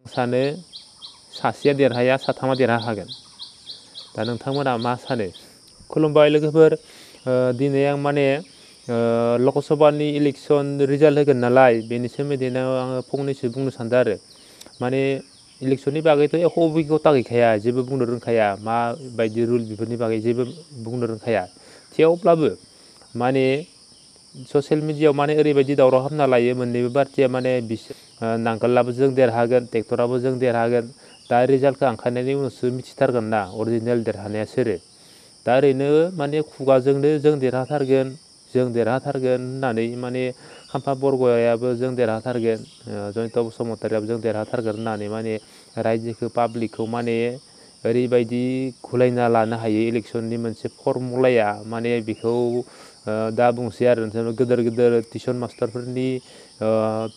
सानो सासेया देरहाया साथामा देरहाखागोन। दा नोंथांमोना मा सानो? खुलुमबाय लोगोफोर, दिनै आं माने लकसभानि इलेक्सन रिजाल्ट होगोन नालाय बेनि सोमोन्दैनो आङो फंनैसो बुंनो सानदों आरो। माने इलेक्सननि बागैथ' एख' अबिगथा गैखाया, जेबो बुंनो रोंखाया, माबायदि रुल बेफोरनि बागै जेबो बुंनो रोंखाया। थेवब्लाबो माने ससियेल मिडियायाव माने ओरैबायदि दावराव खालामना लायो मोननैबो पार्टिया, माने नांगोलाबो जों देरहागोन, ट्रेक्टराबो जों देरहागोन। दा रिजाल्टखौ ओंखारनायनि उनावसो मिथिथारगोन ना अरिजिनेल देरहानाया सोरो। दा ओरैनो माने खुगाजोंनो जों देरहाथारगोन, जों देरहाथारगोन होननानै माने खाम्फा बरगयाबो जों देरहाथारगोन, जयन्त बसुमतारियाबो जों देरहाथारगोन होननानै माने रायजोखौ पाब्लिकखौ माने ओरैबायदि घुलायना लानो हायो इलेक्सननि मोनसे फर्मुलाया, माने बेखौ दा बुंसै आरो गोदोर गोदोर टिउसन मास्टारफोरनि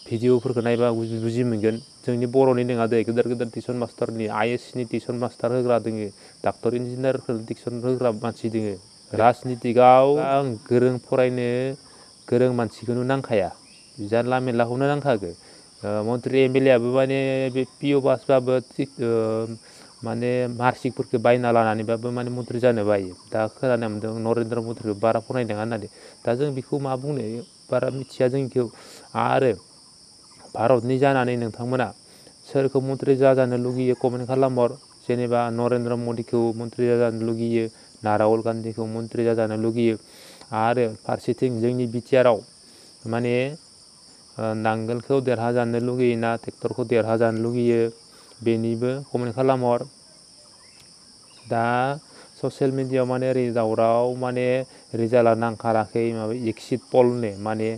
भिडिअफोरखौ नायबा बुजि मोनगोन। जोंनि बर'नि नङा दै, गोदोर गोदोर टिउसन मास्टारनि IASनि टिउसन मास्टार होग्रा दोङो, डाक्टर इन्जिनियारफोर टिउसन होग्रा मानसि दोङो। राजनितिकआव गोरों फरायनो गोरों मानसिखौनो नांखाया, जानला मेनलाखौनो नांखागो। मन्त्रि MLA आबो माने बे PO पासबाबो माने मार्कशिटफोरखौ बायना लानानैबाबो माने मन्त्रि जानो बायो। दा खोनानो मोन्दों नरेन्द्र मदिखौ बारा फरायनाङा होननानै। दा जों बेखौ मा बुंनो, बारा मिथिया जों बेखौ। आरो भारतनि जानानै नोंथांमोना सोरखौ मन्त्रि जाजानो लुगैयो कमेन्ट खालामहर। जेनेबा नरेन्द्र मदिखौ मन्त्रि जाजानो लुगैयो ना राहुल गान्धीखौ मन्त्रि जाजानो लुगैयो। आरो फारसेथिं जोंनि बिटिआरआव माने नांगोलखौ देरहाजानो लुगैयो ना ट्रेक्टरखौ देरहाजानो लुगैयो, बेनिबो कमेन्ट खालामहर। दा ससियेल मिडियायाव माने ओरै दावराव, माने रिजाल्टआ नांखाराखै, माबा एक्सिट पलनो माने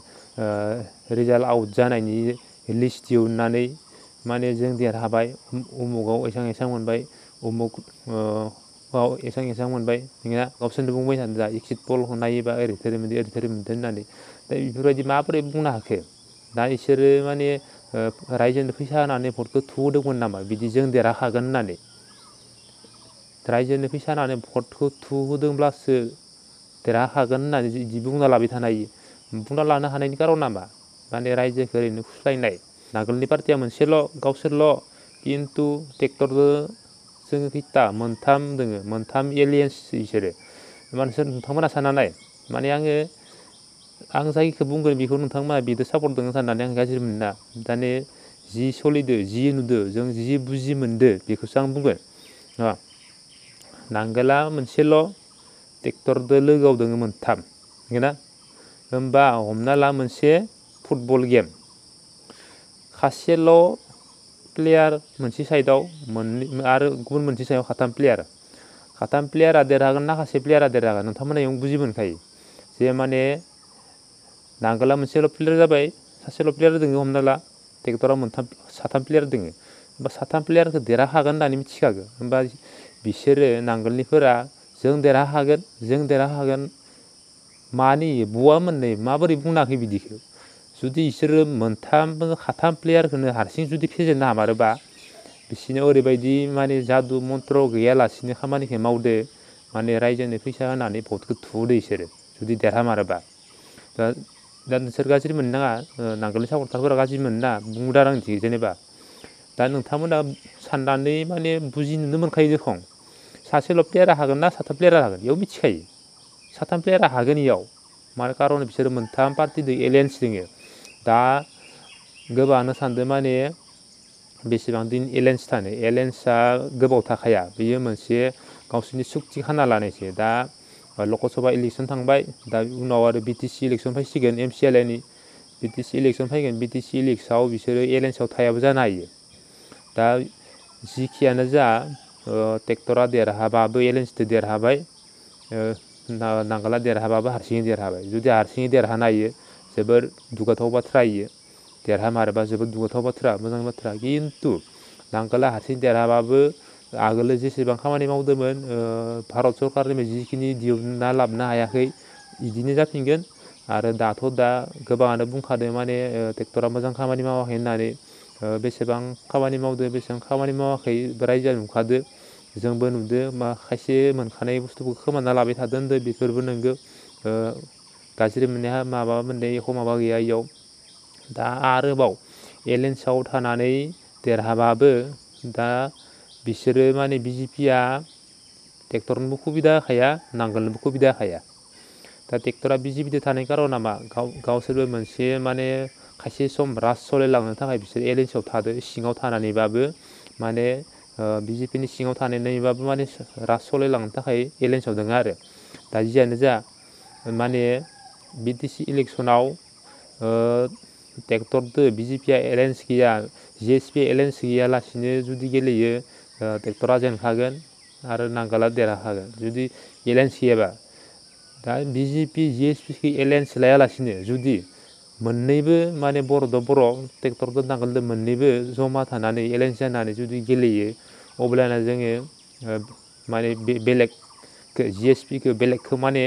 रिजाल्ट आउट जानायनि लिस्ट दिहुननानै माने जों देरहाबाय, उमुगाव एसां एसां मोनबाय, उमुग एसां एसां मोनबाय, नोंना गावसोरनो बुंबाय थादों दा एक्सिट पलखौ नायोबा ओरै थोरै मोनदों ओरै थोरै मोनदों होननानै। दा बेफोरबायदि माबोरै बुंनो हाखो? दा इसोरो माने रायजोनो फैसा होनानै भटखौ थुहोदोंमोन नामा बिदि जों देरहाखागोन होननानै? रायजोनो फैसा होनानै भटखौ थुहोदोंब्लासो देरहाखागोन होननानै बिदि बुंना लाबाय थानो हायो। बुंना लानो हानायनि कारना मा? माने रायजोखौ ओरैनो फुस्लायनाय। नांगोलनि पार्टिया मोनसेल', गावसोरल', खिन्थु ट्रेक्टरजों जोङो खैथा मोनथाम दोङो, मोनथाम एलियेन्स बिसोरो। माने नोंथांमोना सानना नाय, माने आं जायखौ बुंगोन बेखौ नोंथांमोना बिदो सापर्ट दङ साननानै आं गाज्रि मोना। दाने जि सलिदो, जि नुदो, जों जि बुजि मोनदो बेखौसो आं बुंगोन। नांगोला मोनसेल', ट्रेक्टरजों लोगोआव दोङो मोनथाम, नंगौना? होमबा हमना ला मोनसे फुटबल गेम, खासेल' प्लेयार मोनसे साइडआव, आरो गुबुन मोनसे साइडआव खाथाम प्लेयारा देरहागोन ना खासे प्लेयारा देरहागोन? नोंथांमोना इयाव बुजि मोनखायो जे माने नांगोला मोनसेल' प्लेयार जाबाय, सासेल' प्लेयार दङ हमना ला, ट्रेक्टराव साथाम प्लेयार दङ। होमबा साथाम प्लेयारखौ देरहाखागोन होननानै मिथिखागो। होमबा बिसोरो नांगोलनिफोरा जों देरहाखागोन मानि बहा मोननै माबोरै बुंनो हाखो बिदिखौ? जुदि बिसोरो खाथाम प्लेयारखौनो हारसिं जुदि फेजेननो हामारोबा, बिसोरनियाव ओरैबायदि माने जादु मन्त्र गैयालासिनो खामानिखौ मावदो, माने रायजोनो फैसा होनानै भटखौ थुहोदो इसोरो जुदि देरहामारोबा। दा नोंसोर गाज्रि मोननो नाङा, नांगोलनि सापर्टारफोरा गाज्रि मोननो नाङा, बुंदों आं बिदि जेनेबा। दा नोंथांमोना साननानै माने बुजिनोनो मोनखायो जेरखम सासेल' प्लेयारा हागोन ना साथाम प्लेयारा हागोन, बेयाव मिथिखायो साथाम प्लेयारा हागोन इयाव। मा कारन बिसोरो मोनथाम पार्टिजों एलायेन्स दोङो। दा गोबाङानो सानदों माने बेसेबां दिन एलायेन्स थानो, एलायेन्सआ गोबाव थाखाया, बेयो मोनसे गावसोरनि सुक्ति खाना लानायसो। दा लकसभा इलेक्सन थांबाय, दा उनाव आरो BTC इलेक्सन फैसिगोन, MCLAनि BTC इलेक्सन फैगोन। BTC इलेक्सनाव बिसोरो एलायेन्सआव थायाबो जानो हायो। दा जिखियानो जा, ट्रेक्टरा देरहाबाबो एलायेन्सजों देरहाबाय, नांगोला देरहाबाबो हारसिङै देरहाबाय। जुदि हारसिङै देरहानो हायो जोबोर दुगाथाव बाथ्रा इयो, देरहामारोबा जोबोद दुगाथाव बाथ्रा, मोजां बाथ्रा। खिन्थु नांगोला हारसिं देरहाबाबो आगोलो जेसेबां खामानि मावदोंमोन, भारत सरकारनिफ्राय जिखिनि दिहुनना लाबोनो हायाखै, बिदिनो जाफिनगोन। आरो दा गोबाङानो बुंखादों माने ट्रेक्टरा मोजां खामानि मावाखै होननानै। बेसेबां खामानि मावदो बेसेबां खामानि मावाखै रायजोआ नुखादो, जोंबो नुदो, खायसे मोनखानाय बुस्थुखौ खोमाना लाबाय थादों होनदों, बेफोरबो नंगौ। गाज्रि मोननाया माबा मोननाय एख' माबा गैया इयाव। दा आरोबाव एलायेन्सआव थानानै देरहाबाबो दा बिसोरो माने BJPआ ट्रेक्टरनोबो सुबिदा होखाया नांगोलनोबो सुबिदा होखाया दा ट्रेक्टरा BJPजों थानाय कारना मा गावसोरबो मोनसे माने खायसे सम राज सालायलांनो थाखाय बिसोर एलायन्सआव थादो सिङाव थानानैबाबो माने BJPनि सिङाव थानानैबाबो माने राज सालायलांनो थाखाय एलायन्सआव दङ आरो दा जियानो जा माने BTC इलेक्सनाव ट्रेक्टरदो BJPआ एलायन्स गैया GSP एलायन्स गैयालासिनो जुदि गेलेयो ट्रेक्टरा जेनखागोन आरो नांगोला देरहाखागोन जुदि एलायन्स गैयाबा दा BJP GSP एलायन्स लायालासिनो जुदि मोननैबो माने बर'दो बर' ट्रेक्टरदो नांगोलदो मोननैबो जमा थानानै एलायन्स जानानै जुदि गेलेयो अब्लाना जोङो माने बेलेग GSPखौ बेलेगखौ माने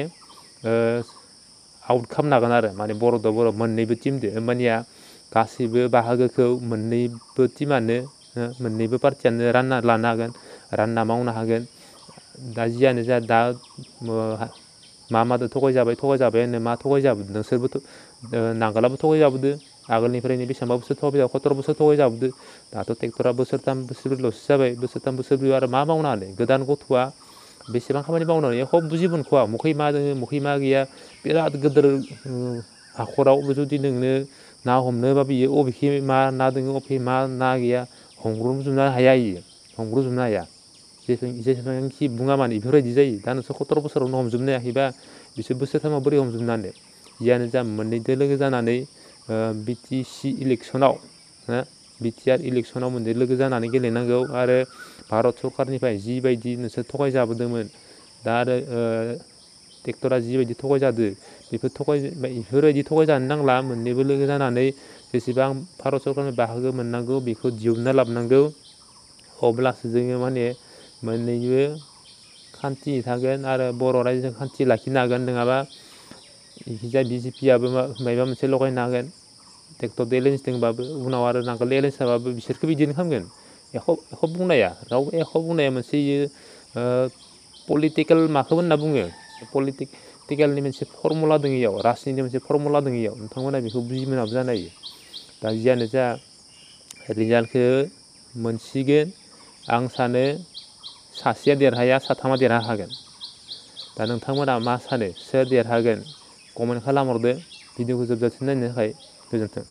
आउट खालामनो हागोन आरो माने बर'दो बर' मोननैबो टिमदो होमबानिया गासैबो बाहागोखौ मोननैबो टिमानो मोननैबो पार्टियानो रानना लानो हागोन रानना मावनो हागोन दा जियानो जा दा मादो थगायजाबाय मा थगायजाबोदों नोंसोरबोथ' नांगोलाबो थगायजाबोदो आगोलनिफ्रायनो बेसेबांबा बोसोर 17 बोसोर थगायजाबोदो दाथ' ट्रेक्टरा बोसोरथाम बोसोरब्रैल'सो जाबाय बोसोरथाम बोसोरब्रैयाव आरो मा मावनो हानो गोदान गथ'आ बेसेबां खामानि मावनो हानो एख' बुजि मोनख'वा मखै मा दोङो मखै मा गैया बिराद गिदिर हाखराव जुदि नोंनो ना हमनोबा बियो अबेखि मा ना दोङो अबेखि मा ना गैया हमग्रोजोबनो हाया इयो हमग्रोजोबनो हाया जेसेबांखि बुङा मानो बेफोरबायदि जायो दा नोंसोर 17 बोसोरावनो हमजोबनो हायाखैबा बिसोर बोसोरथामाव बोरै हमजोबनो हानो जियानो जा मोननैजों लोगो जानानै BTC इलेक्सनाव BTR इलेक्सनाव मोननैजों लोगो जानानै गेलेनांगौ आरो भारत सरकारनिफ्राय जिबायदि नोंसोर थगायजाबोदोंमोन दा आरो ट्रेक्टरा जिबायदि थगायजादो बेफोरबायदि थगायजानो नांला मोननैबो लोगो जानानै जेसेबां भारत सरकारनि बाहागो मोननांगौ बेखौ दिहुनना लाबोनांगौ अब्लासो जोङो माने मोननैबो खान्थि थागोन आरो बर' रायजोजों खान्थि लाखिनो हागोन नङाबा इखिजाय BJPआबो माबा मोनसे लगायनो हागोन ट्रेक्टरजों एलायन्स दंबाबो उनाव आरो नांगोलजों एलायन्स थाबाबो बिसोरखौ बिदिनो खालामगोन एख' बुंनाया रावबो एख' बुंनाया मोनसे इयो पलिटिकेल माखौ होनना बुङो पलिटिकेलनि मोनसे फरमुला दङ इयाव राजनितिनि मोनसे फरमुला दङ इयाव नोंथांमोना बेखौ बुजि मोनाबो जानो हायो दा जियानो जा रिजाल्टखौ मोनसिगोन आं सानो सासेया देरहाया साथामा देरहाखागोन दा नोंथांमोना मा सानो सोर देरहागोन कमेन्ट खालामहरदो भिडिअखौ जोबजासिम नायनो थाखाय गोजोन्थों